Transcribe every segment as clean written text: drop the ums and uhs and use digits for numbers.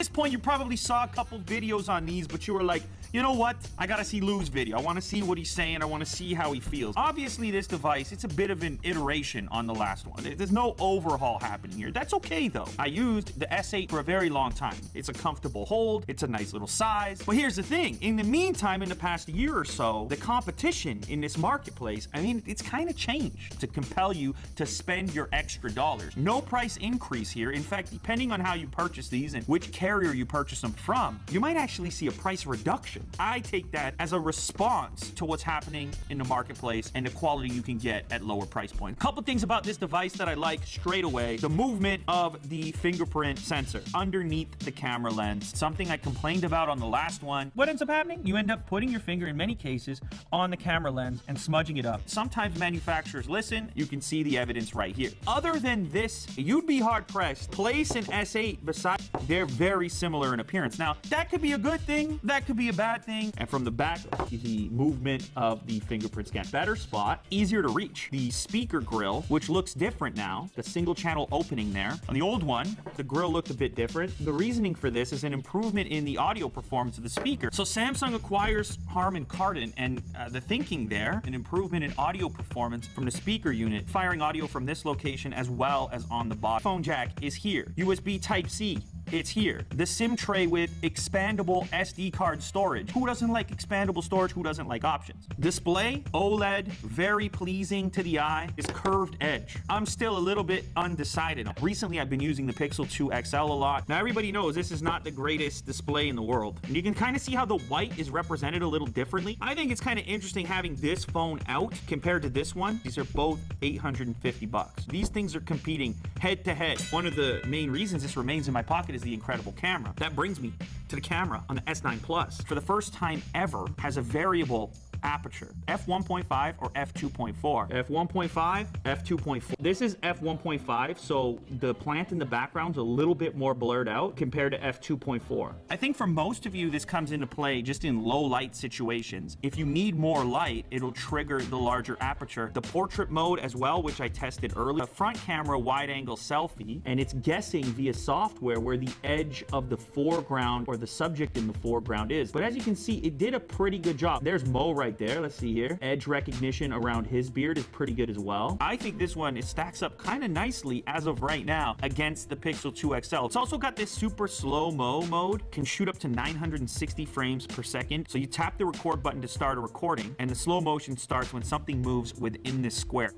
At this point, you probably saw a couple videos on these, but you were like, you know what? I gotta see Lou's video. I want to see what he's saying. I want to see how he feels. Obviously, this device, it's a bit of an iteration on the last one. There's no overhaul happening here. That's okay, though. I used the S8 for a very long time. It's a comfortable hold. It's a nice little size. But here's the thing. In the meantime, in the past year or so, the competition in this marketplace, I mean, it's kind of changed to compel you to spend your extra dollars. No price increase here. In fact, depending on how you purchase these and which carrier you purchase them from, you might actually see a price reduction. I take that as a response to what's happening in the marketplace and the quality you can get at lower price points. A couple things about this device that I like straight away. The movement of the fingerprint sensor underneath the camera lens. Something I complained about on the last one. What ends up happening? You end up putting your finger, in many cases, on the camera lens and smudging it up. Sometimes manufacturers listen. You can see the evidence right here. Other than this, you'd be hard-pressed. Place an S8 beside. They're very similar in appearance. Now, that could be a good thing. That could be a bad thing. And from the back, the movement of the fingerprint scan. Better spot, easier to reach. The speaker grill, which looks different now. The single channel opening there. On the old one, the grill looked a bit different. The reasoning for this is an improvement in the audio performance of the speaker. So Samsung acquires Harman Kardon, and the thinking there, an improvement in audio performance from the speaker unit, firing audio from this location as well as on the bottom. Phone jack is here. USB Type-C. It's here. The SIM tray with expandable SD card storage. Who doesn't like expandable storage? Who doesn't like options? Display, OLED, very pleasing to the eye. Is curved edge. I'm still a little bit undecided. Recently, I've been using the Pixel 2 XL a lot. Now, everybody knows this is not the greatest display in the world. And you can kind of see how the white is represented a little differently. I think it's kind of interesting having this phone out compared to this one. These are both $850. These things are competing head to head. One of the main reasons this remains in my pocket is the incredible camera. That brings me to the camera on the S9 Plus. For the first time ever, has a variable aperture. f1.5 or f2.4. f1.5, f2.4. This is f1.5, so the plant in the background's a little bit more blurred out compared to f2.4. I think for most of you, this comes into play just in low light situations. If you need more light, it'll trigger the larger aperture. The portrait mode as well, which I tested earlier. The front camera wide angle selfie, and it's guessing via software where the edge of the foreground or the subject in the foreground is. But as you can see, it did a pretty good job. There's Mo right there. Let's see here. Edge recognition around his beard is pretty good as well. I think this one, it stacks up kind of nicely as of right now against the Pixel 2 XL. It's also got this super slow-mo mode, can shoot up to 960 frames per second. So you tap the record button to start a recording, and the slow motion starts when something moves within this square.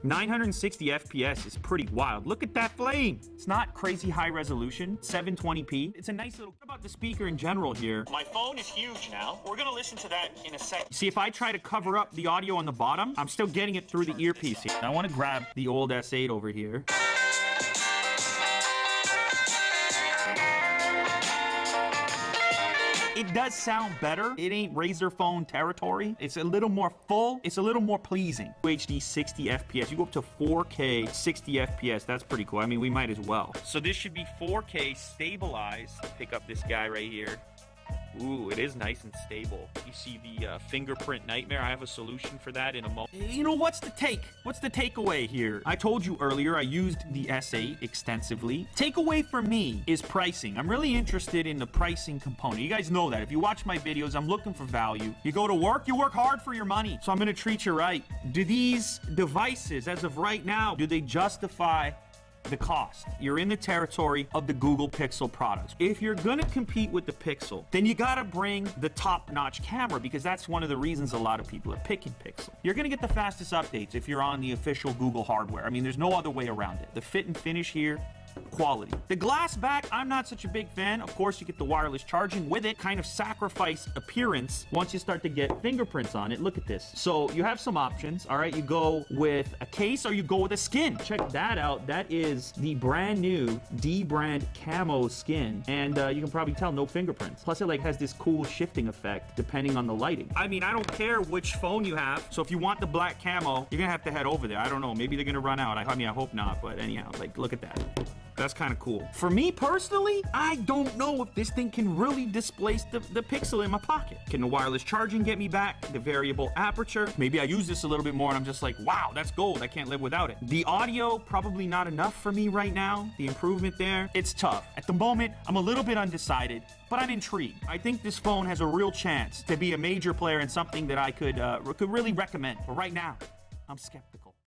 960 FPS is pretty wild. Look at that flame. It's not crazy high resolution, 720p. It's a nice little... What about the speaker in general here? My phone is huge now. We're gonna listen to that in a second. See, if I try to cover up the audio on the bottom, I'm still getting it through the earpiece here. I want to grab the old S8 over here. It does sound better. It ain't Razer phone territory. It's a little more full. It's a little more pleasing. HD 60 FPS. You go up to 4K 60 FPS. That's pretty cool. I mean, we might as well. So this should be 4K stabilized. Pick up this guy right here. Ooh, it is nice and stable. You see the fingerprint nightmare. I have a solution for that in a moment. You know, what's the take? What's the takeaway here? I told you earlier I used the S8 extensively. Takeaway for me is pricing. I'm really interested in the pricing component. You guys know that. If you watch my videos, I'm looking for value. You go to work, you work hard for your money. So I'm going to treat you right. Do these devices, as of right now, do they justify the cost? You're in the territory of the Google Pixel products. If you're gonna compete with the Pixel, then you gotta bring the top-notch camera, because that's one of the reasons a lot of people are picking Pixel. You're gonna get the fastest updates if you're on the official Google hardware. I mean, there's no other way around it. The fit and finish here, quality. The glass back, I'm not such a big fan. Of course, you get the wireless charging with it. Kind of sacrifice appearance once you start to get fingerprints on it. Look at this. So you have some options. All right, you go with a case or you go with a skin. Check that out. That is the brand new D brand camo skin, and you can probably tell no fingerprints. Plus, it like has this cool shifting effect depending on the lighting. I mean, I don't care which phone you have. So if you want the black camo, you're gonna have to head over there. I don't know. Maybe they're gonna run out. I mean, I hope not. But anyhow, like, look at that. That's kind of cool. For me personally, I don't know if this thing can really displace the Pixel in my pocket. Can the wireless charging get me back? The variable aperture? Maybe I use this a little bit more and I'm just like, wow, that's gold. I can't live without it. The audio, probably not enough for me right now. The improvement there, it's tough. At the moment, I'm a little bit undecided, but I'm intrigued. I think this phone has a real chance to be a major player in something that I could really recommend. But right now, I'm skeptical.